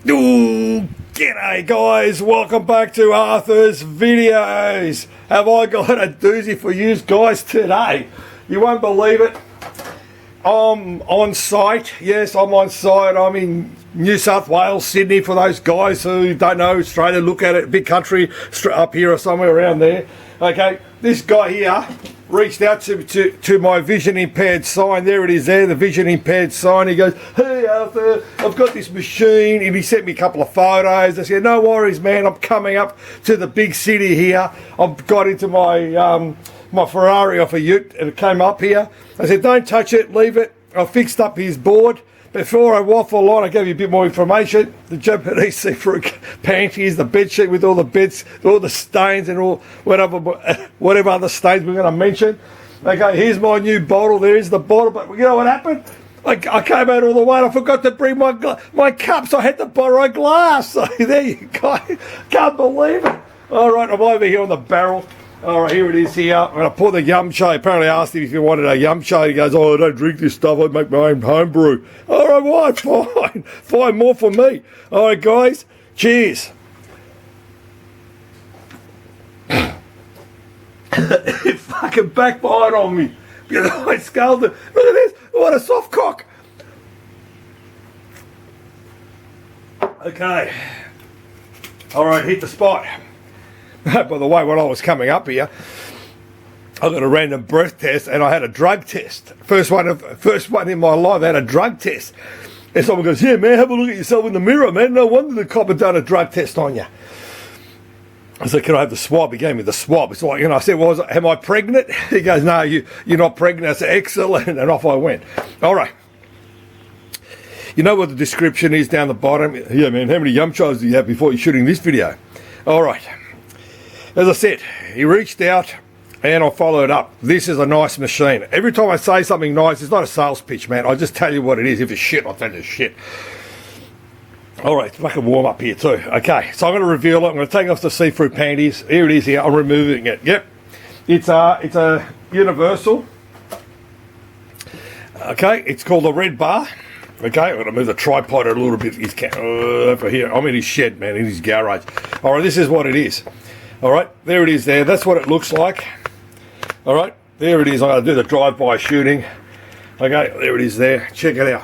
Ooh, g'day guys, welcome back to Arthur's videos. Have I got a doozy for you guys today? You won't believe it. I'm on site. Yes, I'm on site. I'm in New South Wales, Sydney, for those guys who don't know Australia. Look at it, big country up here or somewhere around there. Okay, this guy here reached out to my vision impaired sign. There it is there, the vision impaired sign. He goes, "Hey Arthur, I've got this machine," and he sent me a couple of photos. I said, "No worries, man, I'm coming up to the big city here. I've got into my my Ferrari off a ute and it came up here." I said, "Don't touch it, leave it." I fixed up his board. Before I waffle on, I gave you a bit more information. The Japanese see-through panties, the bed sheet with all the beds, all the stains and all whatever other stains we're going to mention. Okay, here's my new bottle. There is the bottle, but you know what happened? I came out all the way and I forgot to bring my cups. I had to borrow glass. So there you go. Can't believe it. All right, I'm over here on the barrel. All right, here it is here. I'm going to pour the yum chai. Apparently I asked him if he wanted a yum chai. He goes, "Oh, I don't drink this stuff. I make my own home brew." All right, well, fine. Fine, more for me. All right, guys. Cheers. It fucking backfired on me. I sculled it. Look at this. What a soft cock. Okay. All right, hit the spot. By the way, when I was coming up here, I got a random breath test and I had a drug test. First one in my life, I had a drug test. And someone goes, "Yeah, man, have a look at yourself in the mirror, man. No wonder the cop had done a drug test on you." I said, "Can I have the swab?" He gave me the swab. It's like, I said, "Well, am I pregnant?" He goes, "No, you're not pregnant." I said, "Excellent." And off I went. All right. You know what the description is down the bottom? "Yeah, man, how many yum chais do you have before you're shooting this video?" All right. As I said, he reached out and I followed up. This is a nice machine. Every time I say something nice, it's not a sales pitch, man. I just tell you what it is. If it's shit, I'll tell you shit. All right, it's fucking warm up here too. Okay, so I'm going to reveal it. I'm going to take off the see-through panties. Here it is here. I'm removing it. Yep. It's a universal. Okay, it's called a red bar. Okay, I'm going to move the tripod a little bit. Over here. I'm in his shed, man, in his garage. All right, this is what it is. All right, there it is there. That's what it looks like. All right, there it is. I'm going to do the drive-by shooting. Okay, there it is there. Check it out.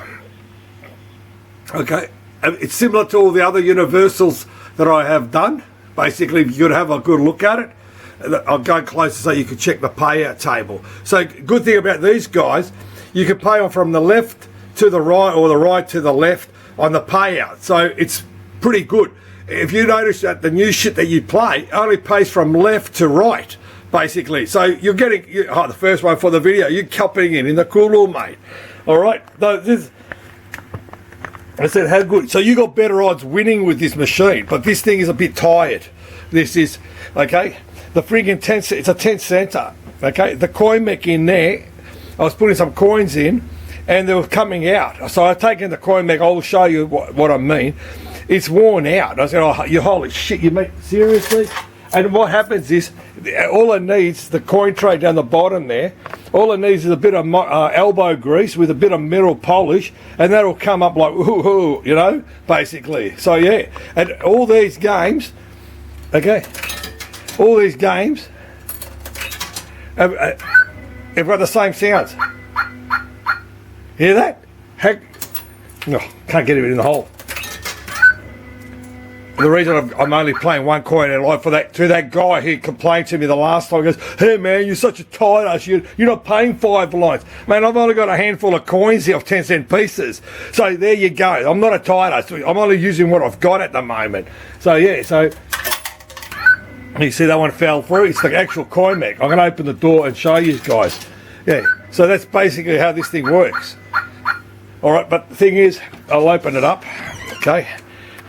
Okay, it's similar to all the other universals that I have done. Basically, if you could have a good look at it. I'll go closer so you can check the payout table. So, good thing about these guys, you can pay them from the left to the right or the right to the left on the payout. So, it's pretty good. If you notice that the new shit that you play only pays from left to right, basically. So you're getting, the first one for the video, you're copying it in the cool, mate. All right? I said, how good? So you got better odds winning with this machine, but this thing is a bit tired. This is, okay? The friggin' it's a 10 center, okay? The coin mech in there, I was putting some coins in, and they were coming out. So I've taken the coin mech, I'll show you what I mean. It's worn out. I said, "Oh, you holy shit, you mean seriously?" And what happens is, all it needs, the coin tray down the bottom there, all it needs is a bit of elbow grease with a bit of metal polish, and that'll come up like, ooh, basically. So yeah, and all these games, okay, all these games have got the same sounds. Hear that? Heck, no, can't get it in the hole. The reason I'm only playing one coin in life to that guy who complained to me the last time, goes, "Hey man, you're such a tight ass, you're not paying 5 lines." Man, I've only got a handful of coins here of 10-cent pieces. So there you go. I'm not a tight ass. I'm only using what I've got at the moment. So yeah, so you see that one fell through. It's the actual coin mech. I'm going to open the door and show you guys. Yeah, so that's basically how this thing works. All right, but the thing is, I'll open it up. Okay.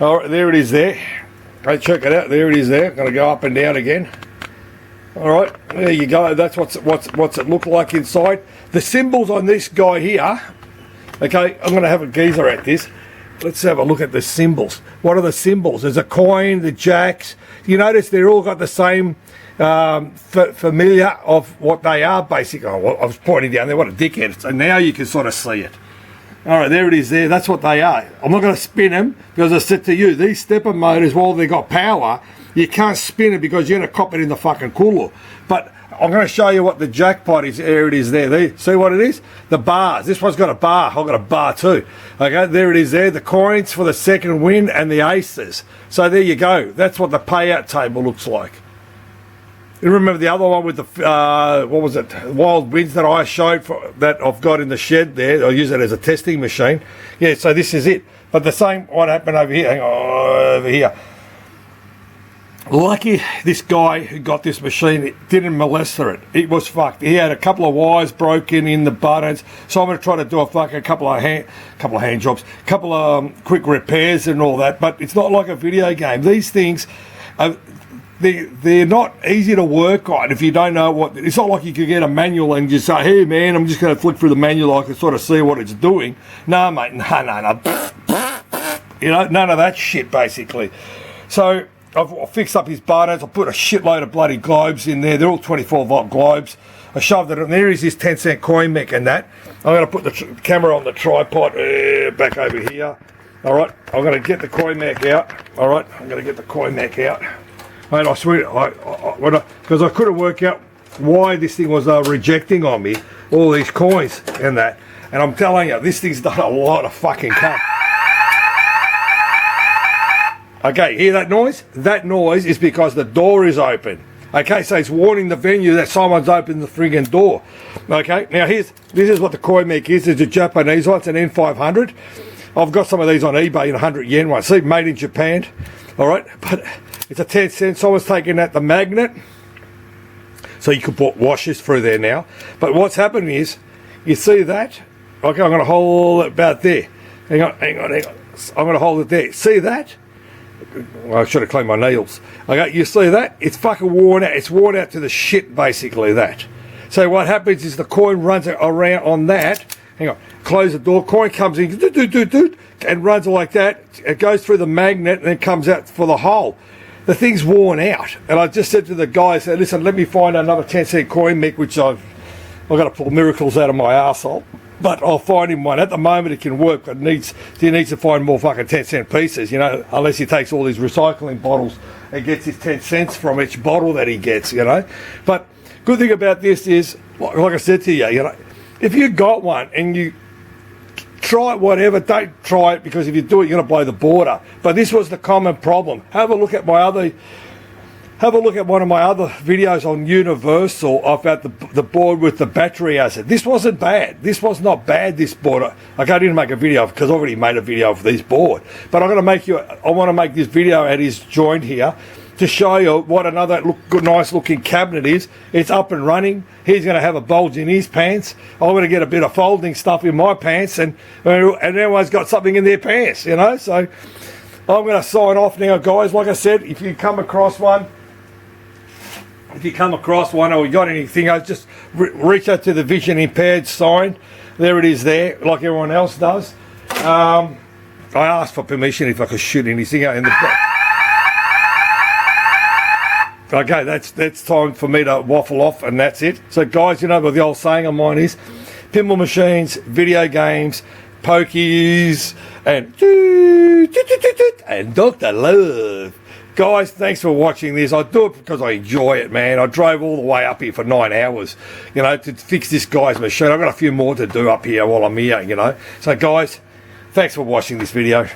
All right, there it is there. Okay, check it out. There it is there. Going to go up and down again. All right, there you go. That's what's it look like inside. The symbols on this guy here. Okay, I'm going to have a geezer at this. Let's have a look at the symbols. What are the symbols? There's a coin, the jacks. You notice they're all got the same familiar of what they are, basically. Oh, I was pointing down there. What a dickhead. So now you can sort of see it. All right, there it is there. That's what they are. I'm not going to spin them because I said to you, these stepper motors, while they've got power, you can't spin it because you're going to cop it in the fucking cooler. But I'm going to show you what the jackpot is. There it is there. See what it is? The bars. This one's got a bar. I've got a bar too. Okay, there it is there. The coins for the second win and the aces. So there you go. That's what the payout table looks like. You remember the other one with the, what was it, Wild Winds that I showed that I've got in the shed there. I use it as a testing machine. Yeah, so this is it. But the same, what happened over here, hang on, over here. Lucky this guy who got this machine didn't molest it. It was fucked. He had a couple of wires broken in the buttons. So I'm going to try to do a fucking couple of hand jobs, couple of quick repairs and all that. But it's not like a video game. These things are, they're not easy to work on if you don't know what. It's not like you could get a manual and just say, hey man, I'm just going to flick through the manual. I can sort of see what it's doing. No mate, no. You know, none of that shit basically. So I've fixed up his buttons. I put a shitload of bloody globes in there. They're all 24 volt globes. I shoved it in. There is this 10-cent coin mech and that. I'm going to put the camera on the tripod back over here. All right, I'm going to get the coin mech out. All right, I'm going to get the coin mech out. And I swear, because I couldn't work out why this thing was rejecting on me, all these coins and that. And I'm telling you, this thing's done a lot of fucking cut. Okay, hear that noise? That noise is because the door is open. Okay, so it's warning the venue that someone's opened the friggin' door. Okay, now this is what the coin mech is. It's a Japanese one. It's an N500. I've got some of these on eBay in 100 yen one. See, made in Japan. All right, but it's a 10 cent. Someone's taking out the magnet, so you can put washers through there now. But what's happening is, you see that? Okay, I'm going to hold it about there. Hang on. I'm going to hold it there. See that? Well, I should have cleaned my nails. Okay, you see that? It's fucking worn out. It's worn out to the shit, basically, that. So what happens is the coin runs around on that. Hang on. Close the door. Coin comes in, and runs like that. It goes through the magnet and then comes out for the hole. The thing's worn out. And I just said to the guy, I said, listen, let me find another 10-cent coin mech, which I've got to pull miracles out of my arsehole. But I'll find him one. At the moment it can work, but he needs to find more fucking 10-cent pieces, you know, unless he takes all these recycling bottles and gets his 10 cents from each bottle that he gets, you know. But good thing about this is, like I said to you, you know, if you got one and you try it, whatever, don't try it, because if you do it, you're going to blow the border. But this was the common problem. Have a look at one of my other videos on Universal about the board with the battery acid. This wasn't bad. This was not bad, this board. Like, I didn't make a video because I already made a video for this board. But I want to make this video at his joint here to show you what another nice looking cabinet is. It's up and running. He's going to have a bulge in his pants. I'm going to get a bit of folding stuff in my pants, and everyone's got something in their pants, you know. So I'm going to sign off now, guys. Like I said, if you come across one, or you got anything, just reach out to the vision impaired sign. There it is there, like everyone else does. I asked for permission if I could shoot anything out in the back. Okay, that's time for me to waffle off, and that's it. So guys, you know what the old saying of mine is: pinball machines, video games, pokies, and Dr. Love. Guys, thanks for watching this. I do it because I enjoy it, man. I drove all the way up here for 9 hours, you know, to fix this guy's machine. I've got a few more to do up here while I'm here, you know. So guys, thanks for watching this video.